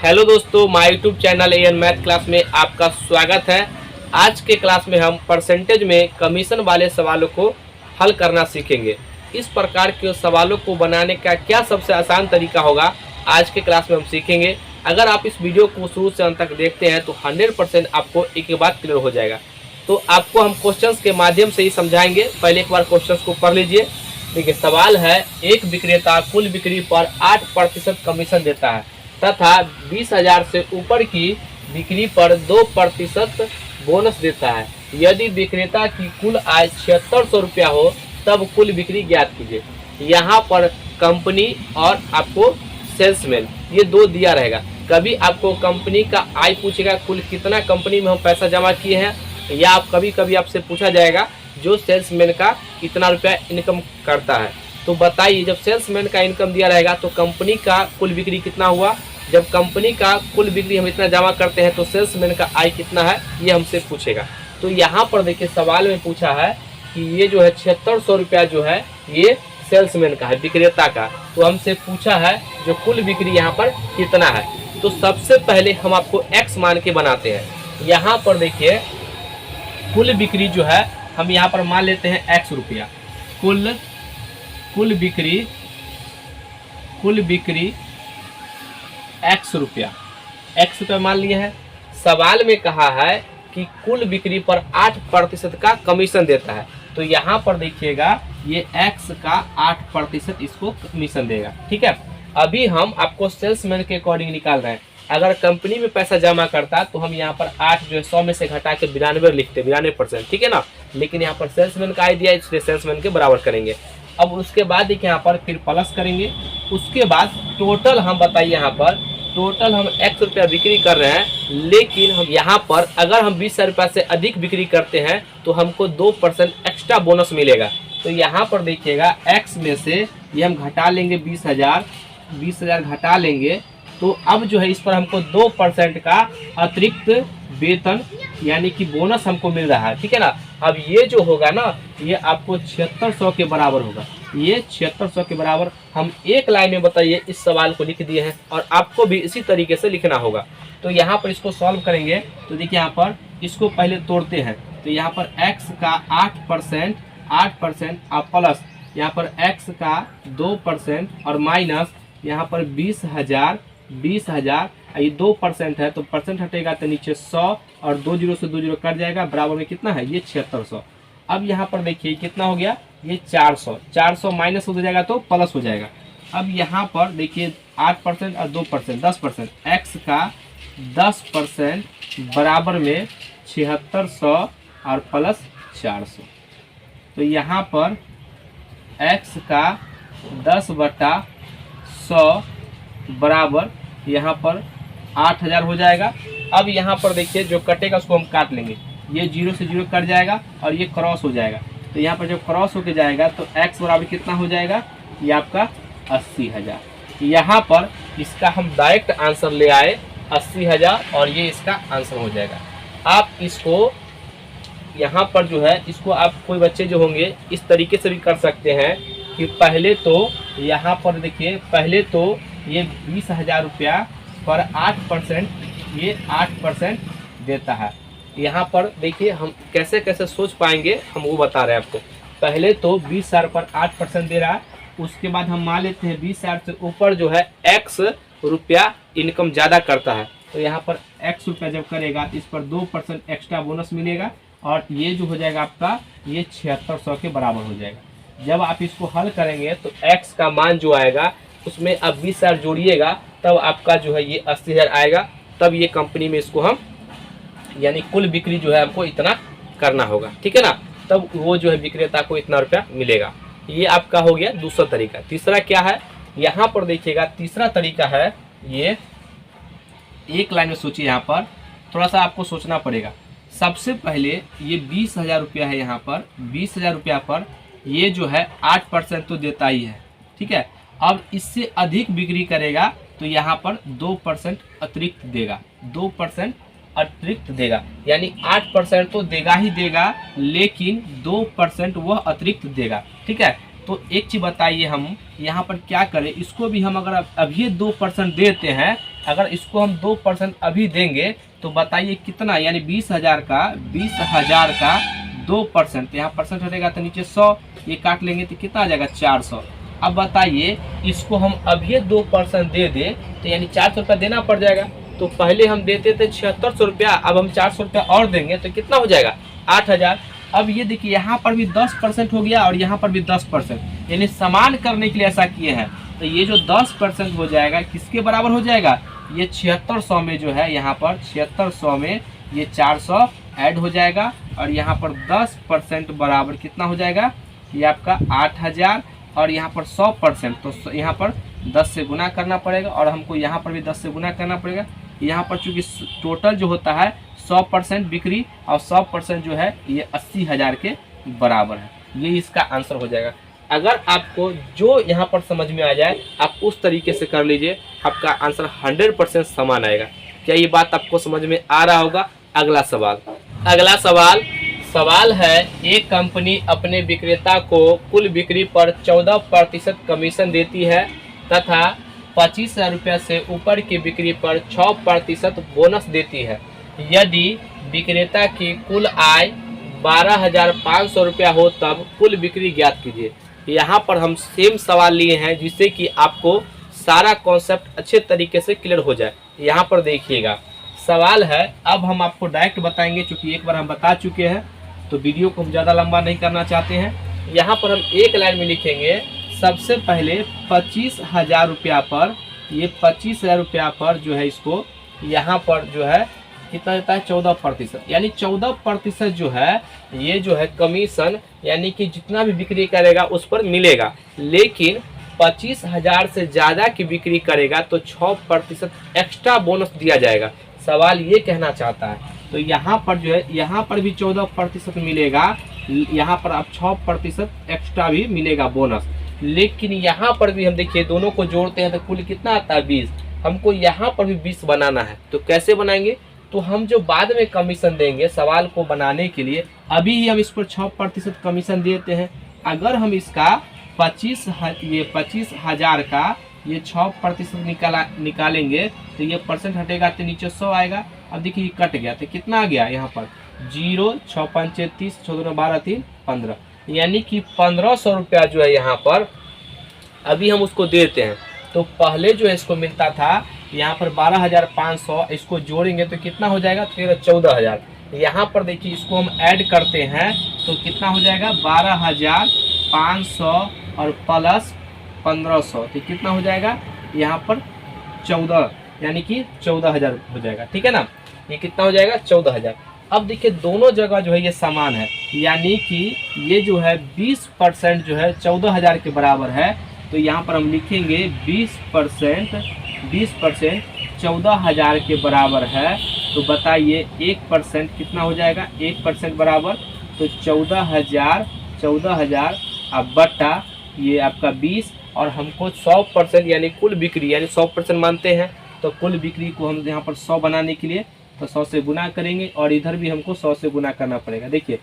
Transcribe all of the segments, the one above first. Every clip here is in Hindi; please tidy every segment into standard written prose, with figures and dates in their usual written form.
हेलो दोस्तों, my YouTube channel AN math class में आपका स्वागत है। आज के क्लास में हम परसेंटेज में कमीशन वाले सवालों को हल करना सीखेंगे। इस प्रकार के सवालों को बनाने का क्या सबसे आसान तरीका होगा, आज के क्लास में हम सीखेंगे। अगर आप इस वीडियो को शुरू से अंत तक देखते हैं तो 100% आपको एक बात क्लियर हो जाएगा। तो आपको हम क्वेश्चंस के माध्यम से ही समझाएंगे। पहले एक बार क्वेश्चंस को पढ़ लीजिए। देखिए, सवाल है, एक विक्रेता कुल बिक्री पर 8% कमीशन देता है तथा 20,000 से ऊपर की बिक्री पर 2% बोनस देता है। यदि विक्रेता की कुल आय 7600 रुपया हो तब कुल बिक्री ज्ञात कीजिए। यहाँ पर कंपनी और आपको सेल्समैन, ये दो दिया रहेगा। कभी आपको कंपनी का आय पूछेगा, कुल कितना कंपनी में हम पैसा जमा किए हैं, या आप कभी आपसे पूछा जाएगा जो सेल्समैन का कितना रुपया इनकम करता है। तो बताइए, जब सेल्समैन का इनकम दिया रहेगा तो कंपनी का कुल बिक्री कितना हुआ। जब कंपनी का कुल बिक्री हम इतना जमा करते हैं तो सेल्समैन का आय कितना है, ये हमसे पूछेगा। तो यहाँ पर देखिए, सवाल में पूछा है कि ये जो है 7600 रुपया जो है ये सेल्समैन का है, विक्रेता का। तो हमसे पूछा है जो कुल बिक्री यहाँ पर कितना है। तो सबसे पहले हम आपको एक्स मान के बनाते हैं। यहाँ पर देखिए, कुल बिक्री जो है हम यहाँ पर मान लेते हैं एक्स रुपया। कुल बिक्री एक्स रुपया मान लिए हैं। सवाल में कहा है कि कुल बिक्री पर 8% का कमीशन देता है। तो यहाँ पर देखिएगा, ये एक्स का 8% इसको कमीशन देगा। ठीक है, अभी हम आपको सेल्समैन के अकॉर्डिंग निकाल रहे हैं। अगर कंपनी में पैसा जमा करता तो हम यहाँ पर 8 जो है 100 में से घटा के 92 लिखते, 92%। ठीक है ना, लेकिन यहाँ पर सेल्समैन का आइडिया, इसलिए सेल्समैन के बराबर करेंगे। अब उसके बाद देखिए, यहाँ पर फिर प्लस करेंगे। उसके बाद टोटल हम बताइए, यहाँ पर टोटल हम एक्स रुपया बिक्री कर रहे हैं, लेकिन हम यहाँ पर अगर हम 20,000 रुपया से अधिक बिक्री करते हैं तो हमको 2% एक्स्ट्रा बोनस मिलेगा। तो यहाँ पर देखिएगा, एक्स में से ये हम घटा लेंगे 20,000 घटा लेंगे। तो अब जो है इस पर हमको 2% का अतिरिक्त वेतन यानी कि बोनस हमको मिल रहा है। ठीक है ना। अब ये जो होगा ना, ये आपको 7600 के बराबर होगा। ये 7600 के बराबर हम एक लाइन में बताइए इस सवाल को लिख दिए हैं, और आपको भी इसी तरीके से लिखना होगा। तो यहाँ पर इसको सॉल्व करेंगे तो देखिए, यहाँ पर इसको पहले तोड़ते हैं। तो यहाँ पर x का 8% और प्लस यहाँ पर x का 2% और माइनस यहाँ पर 20,000 ये 2% है तो परसेंट हटेगा तो नीचे 100 और 2 जीरो से 2 जीरो कट जाएगा, बराबर में कितना है, ये 7600। अब यहाँ पर देखिए कितना हो गया, ये 400 माइनस हो जाएगा तो प्लस हो जाएगा। अब यहाँ पर देखिए 8% और 2% 10%, एक्स का 10% बराबर में 7600 और प्लस 400। तो यहाँ पर एक्स का 10/100 बराबर यहाँ पर 8000 हो जाएगा। अब यहाँ पर देखिए जो कटेगा उसको हम काट लेंगे, ये 0 से 0 कट जाएगा और ये क्रॉस हो जाएगा। तो यहाँ पर जब क्रॉस होके जाएगा तो x बराबर कितना हो जाएगा, ये आपका 80,000। यहाँ पर इसका हम डायरेक्ट आंसर ले आए 80,000 और ये इसका आंसर हो जाएगा। आप इसको यहाँ पर जो है, इसको आप कोई बच्चे जो होंगे इस तरीके से भी कर सकते हैं कि पहले तो यहाँ पर देखिए, पहले तो ये 20,000 रुपया पर 8%, ये 8% देता है। यहाँ पर देखिए हम कैसे कैसे सोच पाएंगे, हम वो बता रहे हैं आपको। पहले तो 20,000 पर 8% दे रहा है, उसके बाद हम मान लेते हैं 20,000 से ऊपर जो है x रुपया इनकम ज़्यादा करता है। तो यहाँ पर x रुपया जब करेगा इस पर 2% एक्स्ट्रा बोनस मिलेगा, और ये जो हो जाएगा आपका, ये 7600 के बराबर हो जाएगा। जब आप इसको हल करेंगे तो x का मान जो आएगा उसमें अब 20,000 जोड़िएगा, तब आपका जो है ये 80,000 आएगा। तब ये कंपनी में इसको हम यानी कुल बिक्री जो है हमको इतना करना होगा। ठीक है ना, तब वो जो है विक्रेता को इतना रुपया मिलेगा। ये आपका हो गया दूसरा तरीका। तीसरा क्या है, यहाँ पर देखिएगा, तीसरा तरीका है, ये एक लाइन में सोचिए। यहाँ पर थोड़ा सा आपको सोचना पड़ेगा। सबसे पहले ये 20,000 रुपया है, यहाँ पर 20,000 रुपया पर ये जो है 8% तो देता ही है। ठीक है, अब इससे अधिक बिक्री करेगा तो यहाँ पर 2% अतिरिक्त देगा, 2% अतिरिक्त देगा, यानी 8% तो देगा ही देगा, लेकिन 2% वह अतिरिक्त देगा। ठीक है, तो एक चीज बताइए, हम यहाँ पर क्या करें, इसको भी हम अगर अभी 2% देते हैं अगर इसको हम 2% अभी देंगे तो बताइए कितना, यानी 20,000 का 2%, यहाँ परसेंट हटेगा तो नीचे 100, ये काट लेंगे तो कितना आ जाएगा 400। अब बताइए इसको हम अभी 2% दे दे तो यानी 400 रुपया देना पड़ जाएगा। तो पहले हम देते थे 7600 रुपया, अब हम 400 रुपया और देंगे तो कितना हो जाएगा 8000। अब ये देखिए यहाँ पर भी 10% हो गया और यहाँ पर भी 10%, यानी समान करने के लिए ऐसा किए हैं। तो ये जो 10% हो जाएगा किसके बराबर हो जाएगा, ये 7600 में जो है, यहाँ पर 7600 में ये 400 ऐड हो जाएगा और यहाँ पर 10% बराबर कितना हो जाएगा, ये आपका 8000 और यहाँ पर 100%, तो यहाँ पर 10 से गुना करना पड़ेगा और हमको यहाँ पर भी 10 से गुना करना पड़ेगा। यहाँ पर चूँकि टोटल जो होता है 100% बिक्री और 100% जो है ये 80,000 के बराबर है। ये इसका आंसर हो जाएगा। अगर आपको जो यहाँ पर समझ में आ जाए आप उस तरीके से कर लीजिए, आपका आंसर 100% समान आएगा। क्या ये बात आपको समझ में आ रहा होगा। अगला सवाल है, एक कंपनी अपने विक्रेता को कुल बिक्री पर 14% कमीशन देती है तथा 25,000 रुपये से ऊपर की बिक्री पर 6% बोनस देती है। यदि विक्रेता की कुल आय 12,500 रुपया हो तब कुल बिक्री ज्ञात कीजिए। यहाँ पर हम सेम सवाल लिए हैं जिससे कि आपको सारा कॉन्सेप्ट अच्छे तरीके से क्लियर हो जाए। यहाँ पर देखिएगा सवाल है, अब हम आपको डायरेक्ट बताएंगे क्योंकि एक बार हम बता चुके हैं तो वीडियो को हम ज़्यादा लंबा नहीं करना चाहते हैं। यहाँ पर हम एक लाइन में लिखेंगे, सबसे पहले 25,000 रुपया पर, ये 25,000 रुपया पर जो है इसको यहाँ पर जो है कितना देता है 14%, यानी 14% जो है ये जो है कमीशन, यानी कि जितना भी बिक्री करेगा उस पर मिलेगा। लेकिन 25,000 से ज़्यादा की बिक्री करेगा तो 6% एक्स्ट्रा बोनस दिया जाएगा। सवाल ये कहना चाहता है, तो यहाँ पर जो है यहाँ पर भी 14% मिलेगा, यहाँ पर अब 6% एक्स्ट्रा भी मिलेगा बोनस। लेकिन यहाँ पर भी हम देखिए दोनों को जोड़ते हैं तो कुल कितना आता है 20, हमको यहाँ पर भी 20 बनाना है। तो कैसे बनाएंगे, तो हम जो बाद में कमीशन देंगे सवाल को बनाने के लिए, अभी ही हम इस पर 6% कमीशन देते हैं। अगर हम इसका 25,000 का ये 6% निकालेंगे तो ये परसेंट हटेगा तो नीचे 100 आएगा। अब देखिए कट गया तो कितना आ गया, यहाँ पर 0, 6 5 30, 14 12 3 15, यानी कि 1500 रुपया जो है यहाँ पर अभी हम उसको देते हैं। तो पहले जो है इसको मिलता था यहाँ पर 12,500, इसको जोड़ेंगे तो कितना हो जाएगा 14,000। यहाँ पर देखिए इसको हम ऐड करते हैं तो कितना हो जाएगा 12,500 और प्लस 1500, तो कितना हो जाएगा यहाँ पर 14, यानी कि 14,000 हो जाएगा। ठीक है ना, ये कितना हो जाएगा 14,000। अब देखिए दोनों जगह जो है ये समान है, यानी कि ये जो है 20% जो है 14,000 के बराबर है। तो यहाँ पर हम लिखेंगे 20% 14,000 के बराबर है। तो बताइए 1% कितना हो जाएगा, 1% बराबर तो 14,000 अब बटा ये आपका 20, और हमको 100% यानी कुल बिक्री, यानी 100% मानते हैं। तो कुल बिक्री को हम यहाँ पर 100 बनाने के लिए तो 100 से गुना करेंगे और इधर भी हमको 100 से गुना करना पड़ेगा। देखिए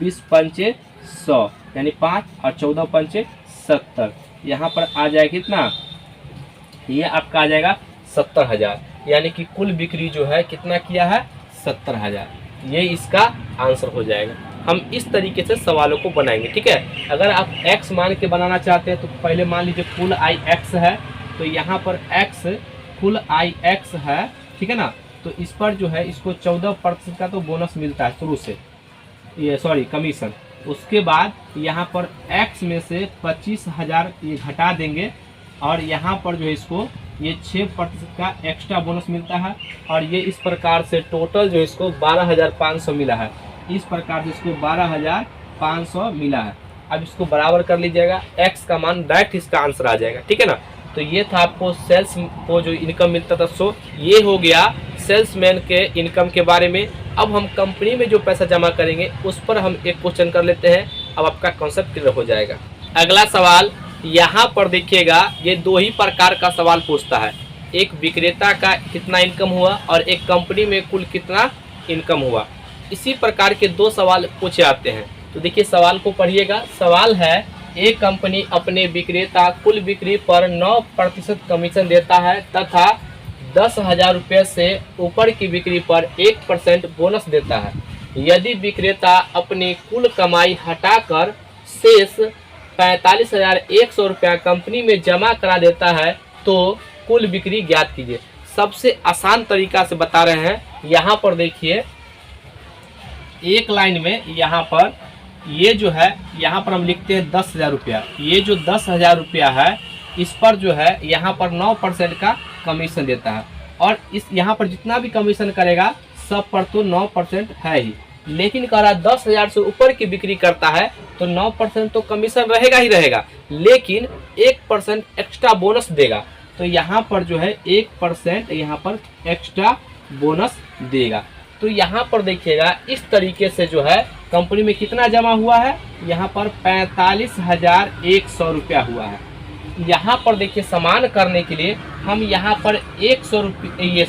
20 पंचे 100 यानी 5 और 14 पंचे 70, यहाँ पर आ जाएगा कितना, ये आपका आ जाएगा 70,000, यानी कि कुल बिक्री जो है कितना किया है 70,000। ये इसका आंसर हो जाएगा। हम इस तरीके से सवालों को बनाएंगे। ठीक है, अगर आप x मान के बनाना चाहते हैं तो पहले मान लीजिए कुल आई x है, तो यहाँ पर x कुल आई x है। ठीक है ना, तो इस पर जो है इसको 14% का तो बोनस मिलता है शुरू से, ये सॉरी कमीशन। उसके बाद यहाँ पर x में से 25,000 ये घटा देंगे और यहाँ पर जो है इसको ये 6% का एक्स्ट्रा बोनस मिलता है, और ये इस प्रकार से टोटल जो इसको 12,500 मिला है। इस प्रकार से इसको 12,500 मिला है। अब इसको बराबर कर लीजिएगा, x का मान डायरेक्ट इसका आंसर आ जाएगा। ठीक है ना, तो ये था आपको सेल्स को जो इनकम मिलता था। सो ये हो गया सेल्समैन के इनकम के बारे में। अब हम कंपनी में जो पैसा जमा करेंगे उस पर हम एक क्वेश्चन कर लेते हैं, अब आपका कॉन्सेप्ट क्लियर हो जाएगा। अगला सवाल यहाँ पर देखिएगा, ये दो ही प्रकार का सवाल पूछता है, एक विक्रेता का कितना इनकम हुआ और एक कंपनी में कुल कितना इनकम हुआ। इसी प्रकार के दो सवाल पूछे आते हैं। तो देखिए सवाल को पढ़िएगा। सवाल है, एक कंपनी अपने विक्रेता कुल बिक्री पर 9% कमीशन देता है तथा 10,000 रुपये से ऊपर की बिक्री पर 1% बोनस देता है। यदि विक्रेता अपनी कुल कमाई हटाकर शेष 45,100 रुपया कंपनी में जमा करा देता है तो कुल बिक्री ज्ञात कीजिए। सबसे आसान तरीका से बता रहे हैं। यहाँ पर देखिए एक लाइन में यहाँ पर ये जो है, यहाँ पर हम लिखते हैं 10,000 रुपया। ये जो 10,000 रुपया है इस पर जो है यहाँ पर 9% का कमीशन देता है, और इस यहाँ पर जितना भी कमीशन करेगा सब पर तो 9% है ही, लेकिन कह रहा 10,000 से ऊपर की बिक्री करता है तो 9% तो कमीशन रहेगा ही रहेगा, लेकिन 1% एक्स्ट्रा बोनस देगा। तो यहाँ पर जो है 1% यहाँ पर एक्स्ट्रा बोनस देगा। तो यहाँ पर देखिएगा इस तरीके से जो है कंपनी में कितना जमा हुआ है, यहाँ पर 45,100 रुपया हुआ है। यहाँ पर देखिए समान करने के लिए हम यहाँ पर 100 रुपये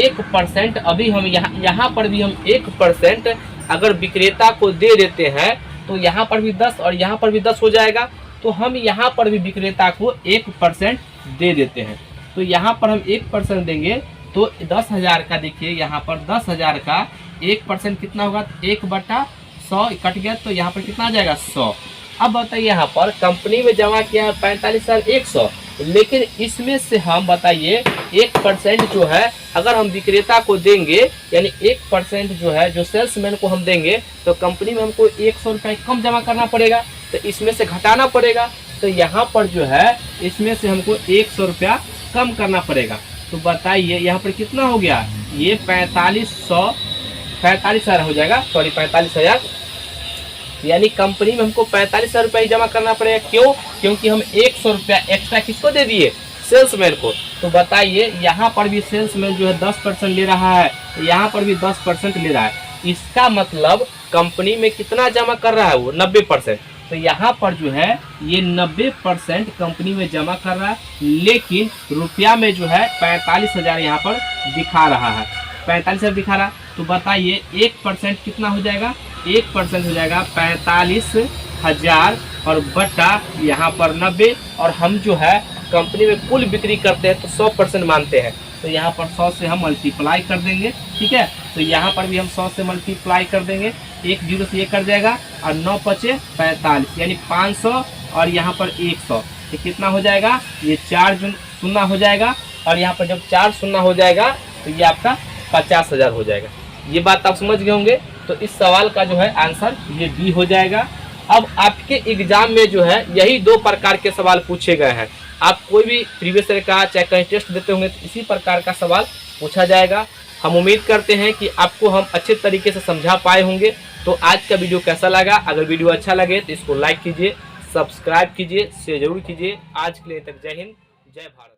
1% अभी हम यहाँ पर भी हम 1% अगर विक्रेता को दे देते हैं तो यहाँ पर भी 10 और यहाँ पर भी 10 हो जाएगा। तो हम यहाँ पर भी विक्रेता को 1% दे देते हैं। तो यहाँ पर हम 1% देंगे तो 10,000 का देखिए यहाँ पर 10,000 का 1% कितना होगा, 1/100 कट गया, तो यहाँ पर कितना आ जाएगा 100। अब बताइए यहाँ पर कंपनी में जमा किया है 45,100, लेकिन इसमें से हम बताइए 1% जो है अगर हम विक्रेता को देंगे, यानी 1% जो है जो सेल्समैन को हम देंगे, तो कंपनी में हमको 100 रुपये कम जमा करना पड़ेगा, तो इसमें से घटाना पड़ेगा। तो यहाँ पर जो है इसमें से हमको 100 रुपया कम करना पड़ेगा। तो बताइए यहाँ पर कितना हो गया, ये 45,000 हो जाएगा, 45,000, यानी कंपनी में हमको 45,000 रुपये जमा करना पड़ेगा। क्यों? क्योंकि हम 100 रुपया एक्स्ट्रा किसको दे दिए, सेल्समैन को। तो बताइए यहाँ पर भी सेल्समैन जो है 10% ले रहा है, यहाँ पर भी 10% ले रहा है। इसका मतलब कंपनी में कितना जमा कर रहा है वो 90%। तो यहाँ पर जो है ये 90% कंपनी में जमा कर रहा है, लेकिन रुपया में जो है 45,000 यहाँ पर दिखा रहा है, 45,000 दिखा रहा है। तो बताइए 1% कितना हो जाएगा, 1% हो जाएगा 45,000 और बटा यहाँ पर 90, और हम जो है कंपनी में कुल बिक्री करते हैं तो 100% मानते हैं, तो यहाँ पर 100 से हम मल्टीप्लाई कर देंगे। ठीक है, तो यहाँ पर भी हम 100 से मल्टीप्लाई कर देंगे, 1 0 से ये कट जाएगा और 9 पचे 45, यानी 500 और यहाँ पर 100, ये कितना हो जाएगा, ये 4 शून्य हो जाएगा, और यहाँ पर जब 4 शून्य हो जाएगा तो ये आपका 50,000 हो जाएगा। ये बात आप समझ गए होंगे। तो इस सवाल का जो है आंसर ये बी हो जाएगा। अब आपके एग्जाम में जो है यही 2 प्रकार के सवाल पूछे गए हैं। आप कोई भी प्रीवियस ईयर का चाहे कहीं टेस्ट देते होंगे तो इसी प्रकार का सवाल पूछा जाएगा। हम उम्मीद करते हैं कि आपको हम अच्छे तरीके से समझा पाए होंगे। तो आज का वीडियो कैसा लगा, अगर वीडियो अच्छा लगे तो इसको लाइक कीजिए, सब्सक्राइब कीजिए, शेयर जरूर कीजिए। आज के लिए तक जय हिंद, जय भारत।